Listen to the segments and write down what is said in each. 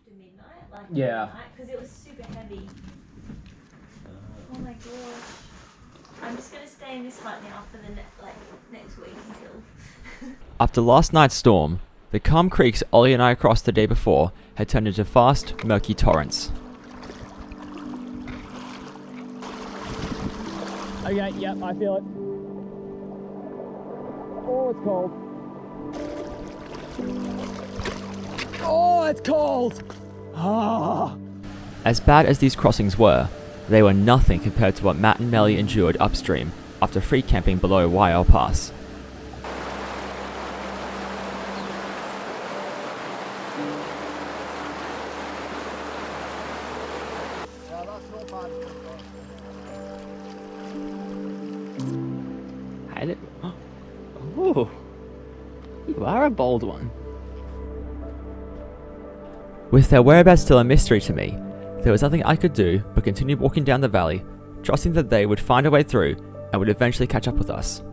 after midnight, like yeah, because it was super heavy. Oh my gosh! I'm just gonna stay in this hut now for the next week until. After last night's storm, the calm creeks Ollie and I crossed the day before had turned into fast, murky torrents. okay, yep, I feel it. Oh, it's cold. Oh, it's cold! Ah. As bad as these crossings were, they were nothing compared to what Matt and Melly endured upstream after free camping below Harper Pass. Oh, you are a bold one. With their whereabouts still a mystery to me, there was nothing I could do but continue walking down the valley, trusting that they would find a way through and would eventually catch up with us.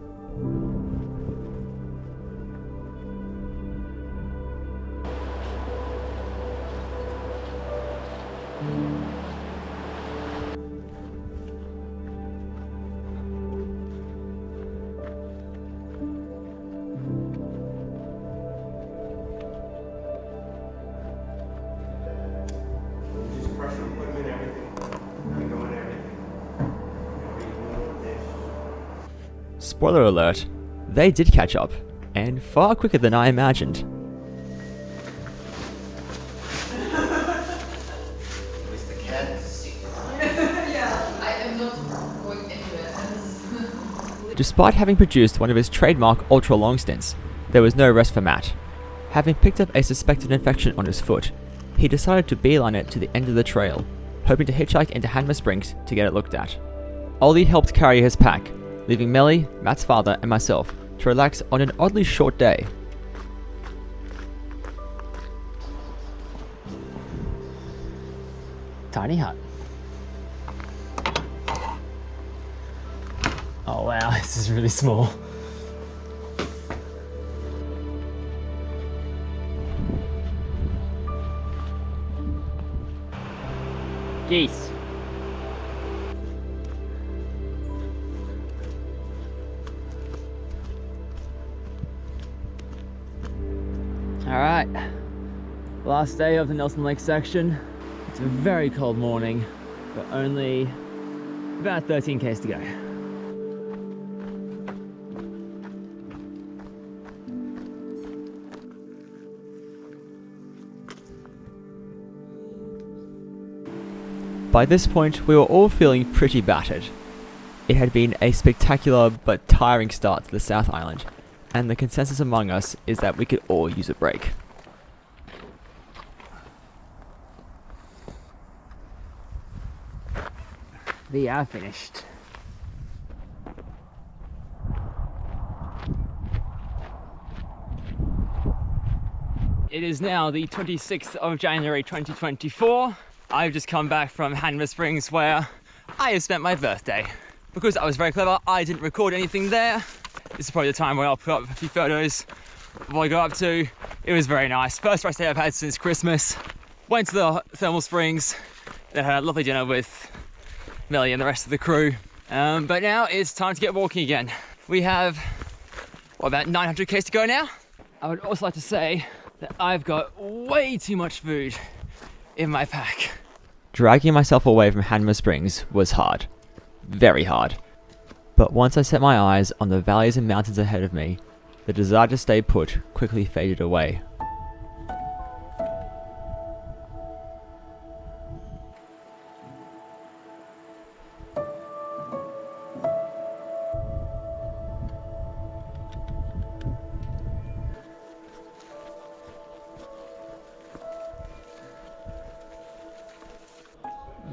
Spoiler alert, they did catch up, and far quicker than I imagined. Despite having produced one of his trademark ultra long stints, there was no rest for Matt. Having picked up a suspected infection on his foot, he decided to beeline it to the end of the trail, hoping to hitchhike into Hanmer Springs to get it looked at. Ollie helped carry his pack, leaving Melly, Matt's father, and myself to relax on an oddly short day. Tiny hut. Oh wow, this is really small. Geese. Alright, last day of the Nelson Lake section. It's a very cold morning, but only about 13 k's to go. By this point, we were all feeling pretty battered. It had been a spectacular but tiring start to the South Island, and the consensus among us is that we could all use a break. We are finished. It is now the 26th of January 2024. I've just come back from Hanmer Springs where I have spent my birthday. Because I was very clever, I didn't record anything there. This is probably the time where I'll put up a few photos of what I got up to. It was very nice. First rest day I've had since Christmas. Went to the thermal springs, then had a lovely dinner with Melly and the rest of the crew. But now it's time to get walking again. We have, what, about 900 k's to go now? I would also like to say that I've got way too much food in my pack. Dragging myself away from Hanmer Springs was hard. Very hard. But once I set my eyes on the valleys and mountains ahead of me, the desire to stay put quickly faded away.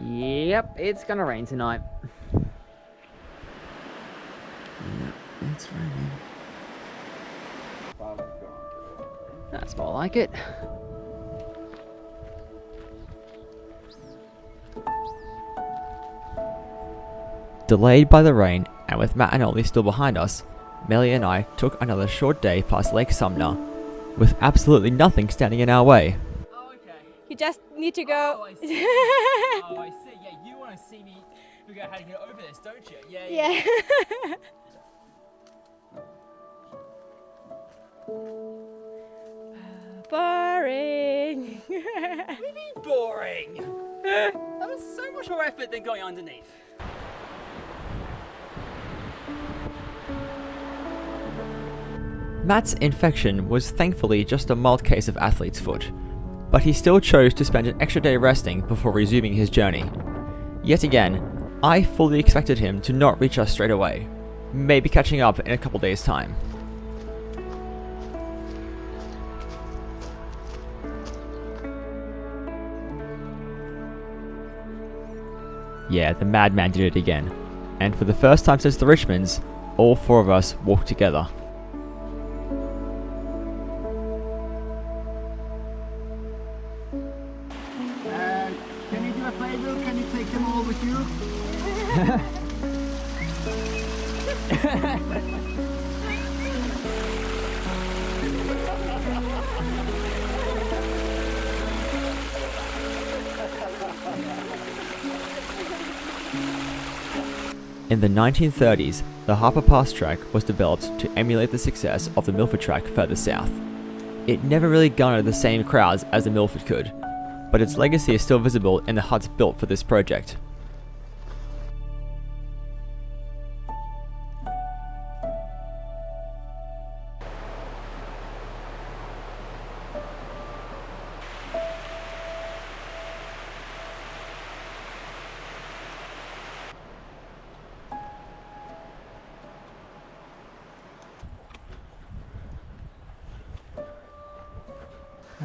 Yep, it's gonna rain tonight. It's raining. That's more like it. Delayed by the rain, and with Matt and Ollie still behind us, Melly and I took another short day past Lake Sumner, with absolutely nothing standing in our way. Oh, okay. You just need to go. Oh, I see. Oh, I see. Yeah, you want to see me figure out how to get over this, don't you? Yeah. Yeah. Boring. What do you mean boring? That was so much more effort than going underneath. Matt's infection was thankfully just a mild case of athlete's foot, but he still chose to spend an extra day resting before resuming his journey. Yet again, I fully expected him to not reach us straight away, maybe catching up in a couple days' time. Yeah, the madman did it again, and for the first time since the Richmonds, all four of us walked together. Can you do a favor? Can you take them all with you? In the 1930s, the Harper Pass track was developed to emulate the success of the Milford track further south. It never really garnered the same crowds as the Milford could, but its legacy is still visible in the huts built for this project.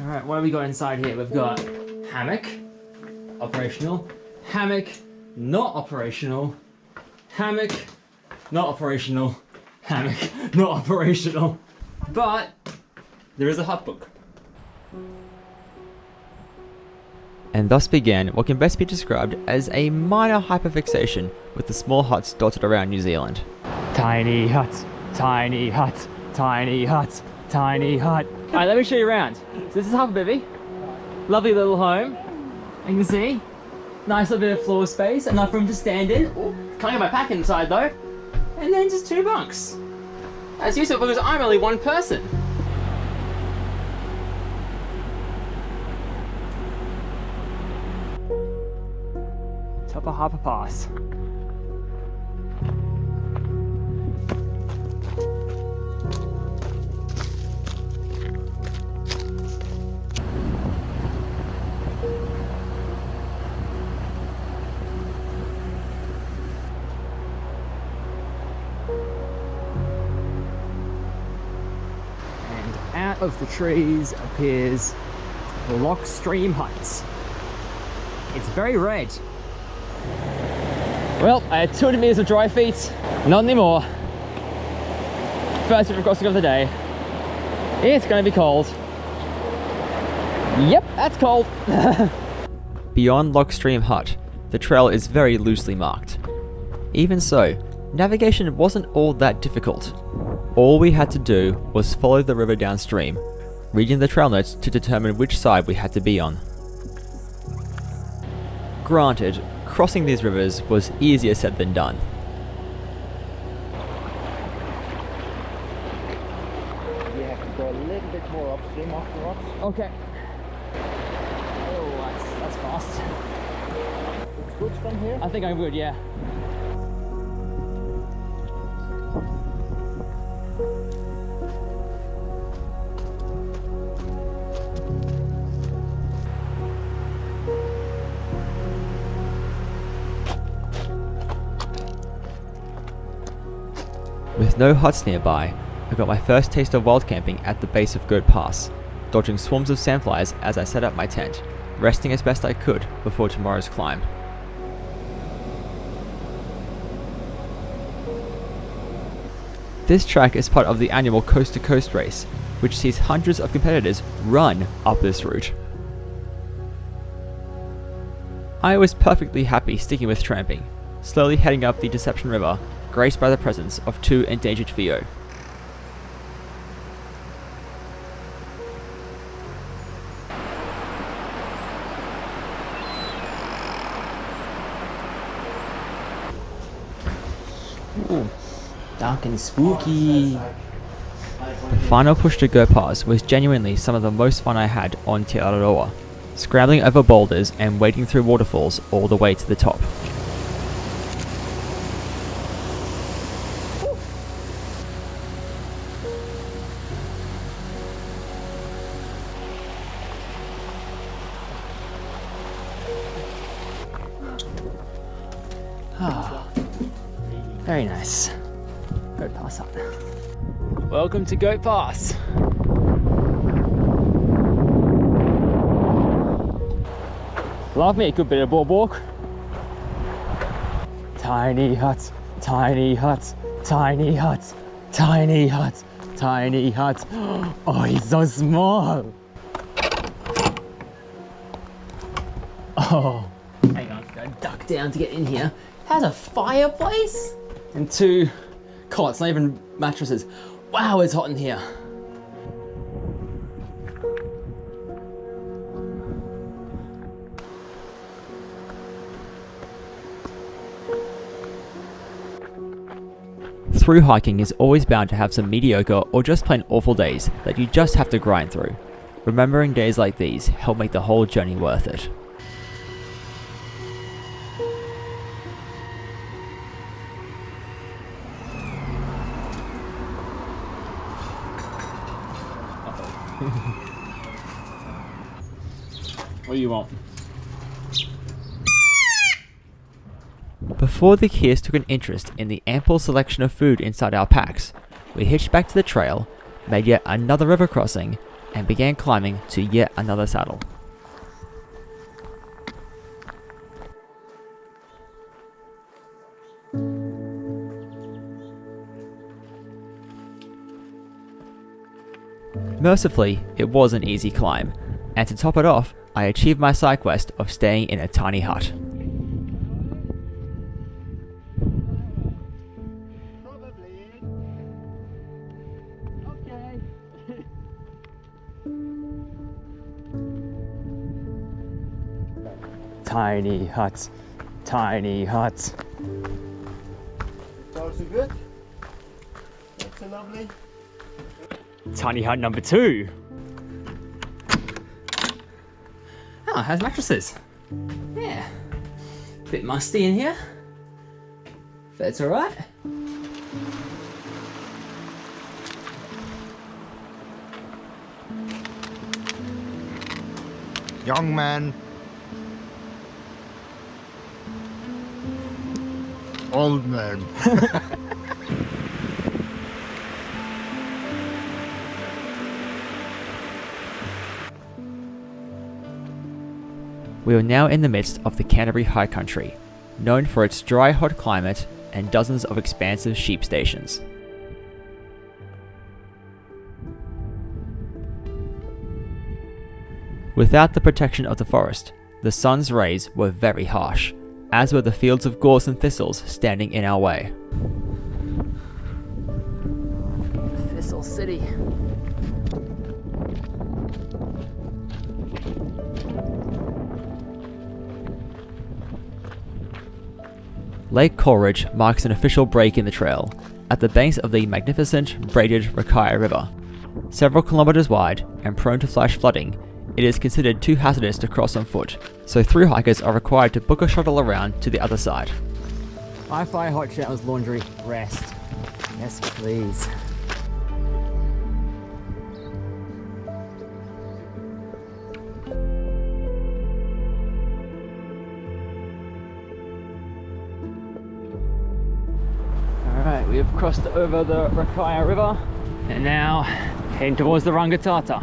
Alright, what have we got inside here? We've got hammock, operational, hammock, not operational, hammock, not operational, hammock, not operational. But there is a hut book. And thus began what can best be described as a minor hyperfixation with the small huts dotted around New Zealand. Tiny hut, tiny hut, tiny hut, tiny hut. Alright, let me show you around. So this is Harper Bivvy. Lovely little home. You can see, nice little bit of floor space, enough room to stand in. Ooh, can't get my pack inside though. And then just 2 bunks. That's useful because I'm only one person. Top of Harper Pass. Out of the trees appears Loch Stream Heights. It's very red. Well, I had 200 meters of dry feet, not anymore. First river crossing of the day. It's going to be cold. Yep, that's cold. Beyond Loch Stream Hut, the trail is very loosely marked. Even so, navigation wasn't all that difficult. All we had to do was follow the river downstream, reading the trail notes to determine which side we had to be on. Granted, crossing these rivers was easier said than done. You have to go a little bit more upstream afterwards. Okay. Oh, that's fast. It's good from here. I think I would, yeah. With no huts nearby, I got my first taste of wild camping at the base of Goat Pass, dodging swarms of sandflies as I set up my tent, resting as best I could before tomorrow's climb. This track is part of the annual Coast to Coast race, which sees hundreds of competitors run up this route. I was perfectly happy sticking with tramping, slowly heading up the Deception River, graced by the presence of 2 endangered Fio. Dark and spooky. The final push to Goat Pass was genuinely some of the most fun I had on Te Araroa, scrambling over boulders and wading through waterfalls all the way to the top. Ah, very nice. Goat Pass hut. Welcome to Goat Pass. Love me a good bit of boardwalk. Tiny huts, tiny huts, tiny huts, tiny huts, tiny huts. Oh, he's so small. Oh, hang on, gotta duck down to get in here. Has a fireplace and 2 cots, not even mattresses. Wow, it's hot in here. Through hiking is always bound to have some mediocre or just plain awful days that you just have to grind through. Remembering days like these help make the whole journey worth it. What do you want? Before the kids took an interest in the ample selection of food inside our packs, we hitched back to the trail, made yet another river crossing, and began climbing to yet another saddle. Mercifully, it was an easy climb, and to top it off, I achieved my side quest of staying in a tiny hut. Probably. Okay. Tiny huts, tiny huts. Also good. That's a lovely. Tiny hut number 2. Oh, it has mattresses. Yeah. Bit musty in here. But it's alright. Young man. Old man. We are now in the midst of the Canterbury High Country, known for its dry, hot climate and dozens of expansive sheep stations. Without the protection of the forest, the sun's rays were very harsh, as were the fields of gorse and thistles standing in our way. Thistle City. Lake Coleridge marks an official break in the trail, at the banks of the magnificent braided Rakaia River. Several kilometers wide and prone to flash flooding, it is considered too hazardous to cross on foot, so through hikers are required to book a shuttle around to the other side. Wi-Fi, hot showers, laundry, rest. Yes, please. Alright, we have crossed over the Rakaia River and now heading towards the Rangitata.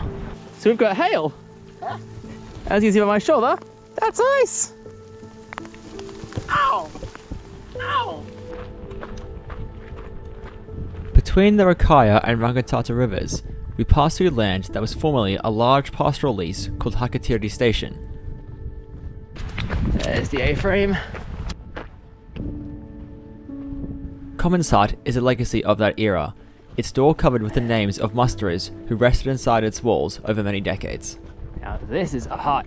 So we've got hail. As you can see on my shoulder, that's ice. Ow! Ow! Between the Rakaia and Rangitata rivers, we passed through land that was formerly a large pastoral lease called Hakatiri Station. There's the A-frame. Common's hut is a legacy of that era, its door covered with the names of musterers who rested inside its walls over many decades. Now this is a hut.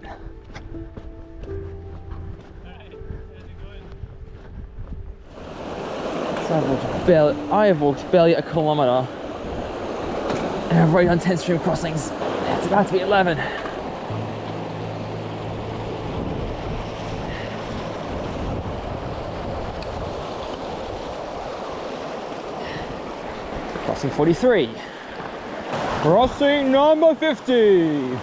I have walked barely a kilometre, and I've already done 10 stream crossings. It's about to be 11. Crossing 43. Crossing number 50.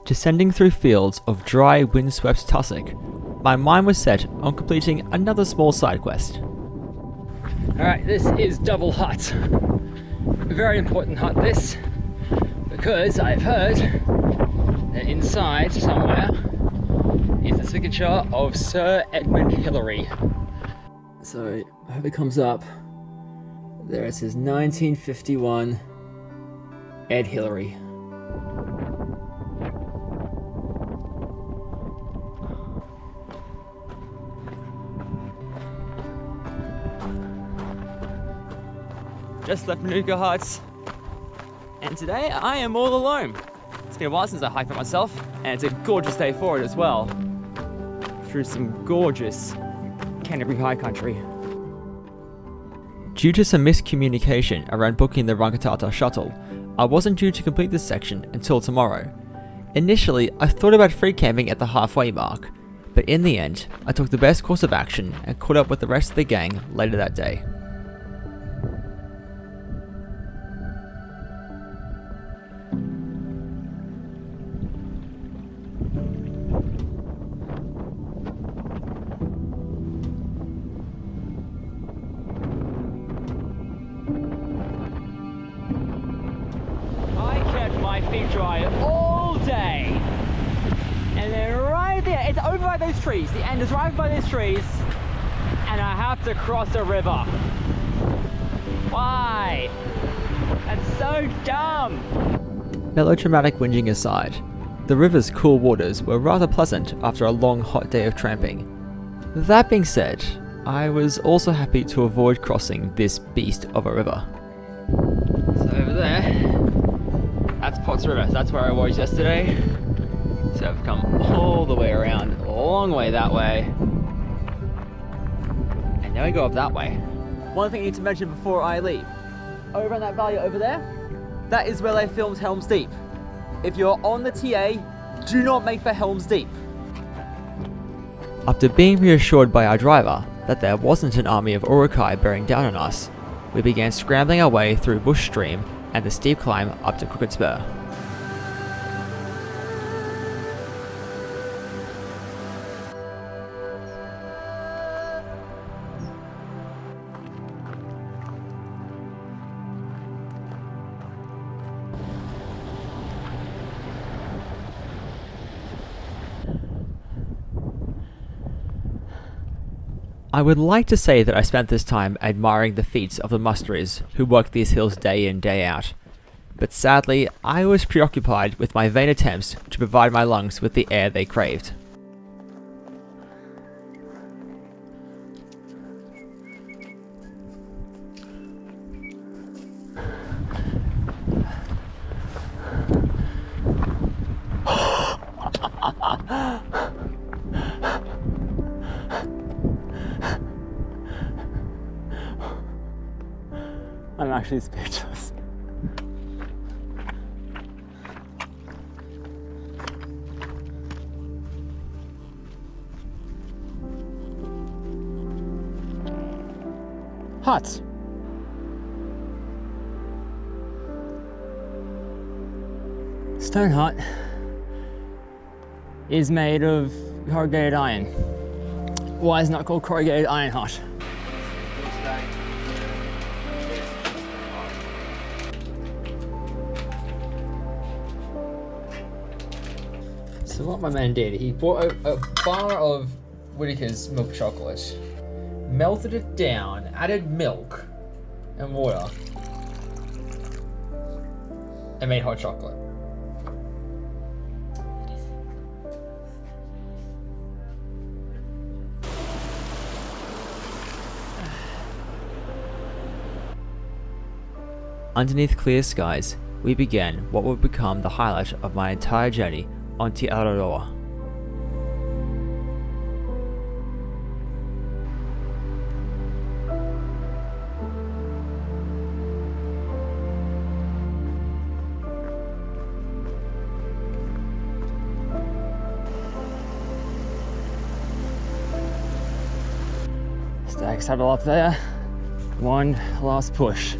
Descending through fields of dry, windswept tussock, my mind was set on completing another small side quest. Alright, this is Double Hut. A very important hut this, because I've heard that inside somewhere is the signature of Sir Edmund Hillary. So I hope it comes up. There it says 1951 Ed Hillary. Just left Manuka Huts, and today I am all alone. It's been a while since I hiked by myself, and it's a gorgeous day for it as well. Through some gorgeous Canterbury high country. Due to some miscommunication around booking the Rangitata shuttle, I wasn't due to complete this section until tomorrow. Initially, I thought about free camping at the halfway mark, but in the end, I took the best course of action and caught up with the rest of the gang later that day. Dry all day, and then right there, it's over by those trees, the end is right by those trees, and I have to cross a river. Why? That's so dumb. Melodramatic whinging aside, the river's cool waters were rather pleasant after a long hot day of tramping. That being said, I was also happy to avoid crossing this beast of a river. So over there, that's Potts River. That's where I was yesterday. So I've come all the way around, a long way that way. And now we go up that way. One thing I need to mention before I leave. Over in that valley over there, that is where they filmed Helm's Deep. If you're on the TA, do not make for Helm's Deep. After being reassured by our driver that there wasn't an army of Urukai bearing down on us, we began scrambling our way through bush stream and the steep climb up to Crooked Spur. I would like to say that I spent this time admiring the feats of the musteries who work these hills day in, day out, but sadly I was preoccupied with my vain attempts to provide my lungs with the air they craved. I'm actually speechless. Hut. Stone hut is made of corrugated iron. Why is it not called corrugated iron hut? So what my man did, he bought a bar of Whittaker's milk chocolate, melted it down, added milk and water, and made hot chocolate. Underneath clear skies, we began what would become the highlight of my entire journey on Te Araroa. Stag Saddle up there. One last push.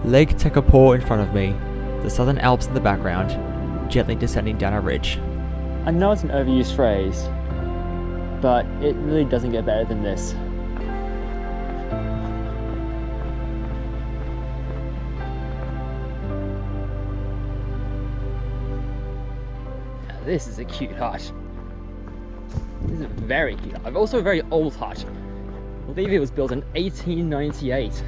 Lake Tekapo in front of me, the Southern Alps in the background, gently descending down a ridge. I know it's an overused phrase, but it really doesn't get better than this. Now, this is a cute hut. This is a very cute hut. Also a very old hut. I believe it was built in 1898.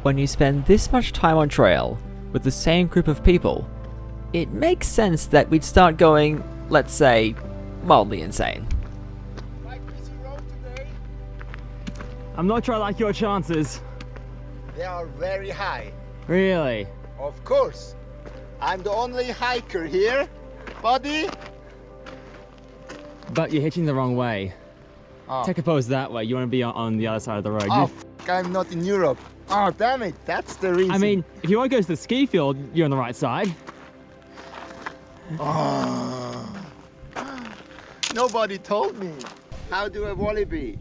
When you spend this much time on trail with the same group of people, it makes sense that we'd start going, let's say, mildly insane. Quite busy road today. I'm not sure I like your chances. They are very high. Really? Of course. I'm the only hiker here. Buddy. But you're hitching the wrong way. Oh, Tekapo's that way. You want to be on the other side of the road. oh I'm not in Europe. Oh, damn it. That's the reason. I mean, if you want to go to the ski field, you're on the right side. Oh. Nobody told me. How do a wallaby?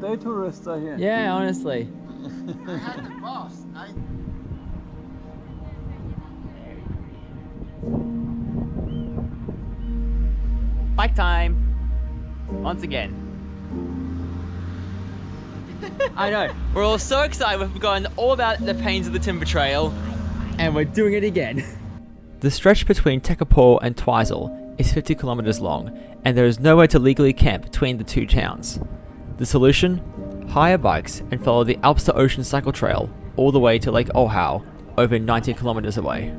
Day tourists are here. Yeah, honestly. I had the bus. Bike time. Once again. I know. We're all so excited. We've forgotten all about the pains of the timber trail, and we're doing it again. The stretch between Tekapo and Twizel is 50 kilometers long, and there is nowhere to legally camp between the two towns. The solution? Hire bikes and follow the Alps to Ocean cycle trail all the way to Lake Ohau, over 90 kilometers away.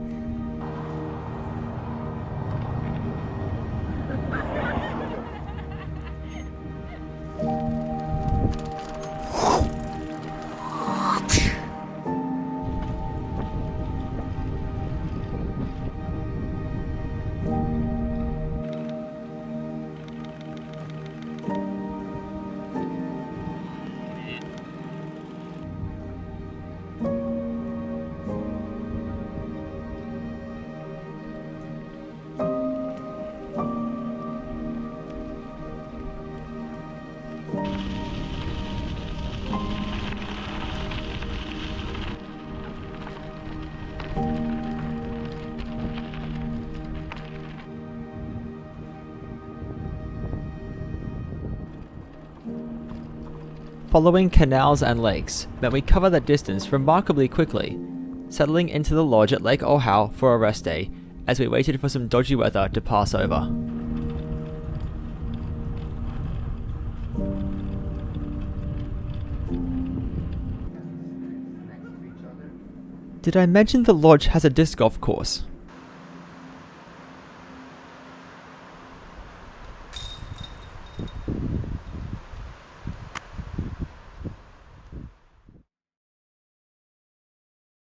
Following canals and lakes meant we cover that distance remarkably quickly, settling into the lodge at Lake Ohau for a rest day as we waited for some dodgy weather to pass over. Did I mention the lodge has a disc golf course?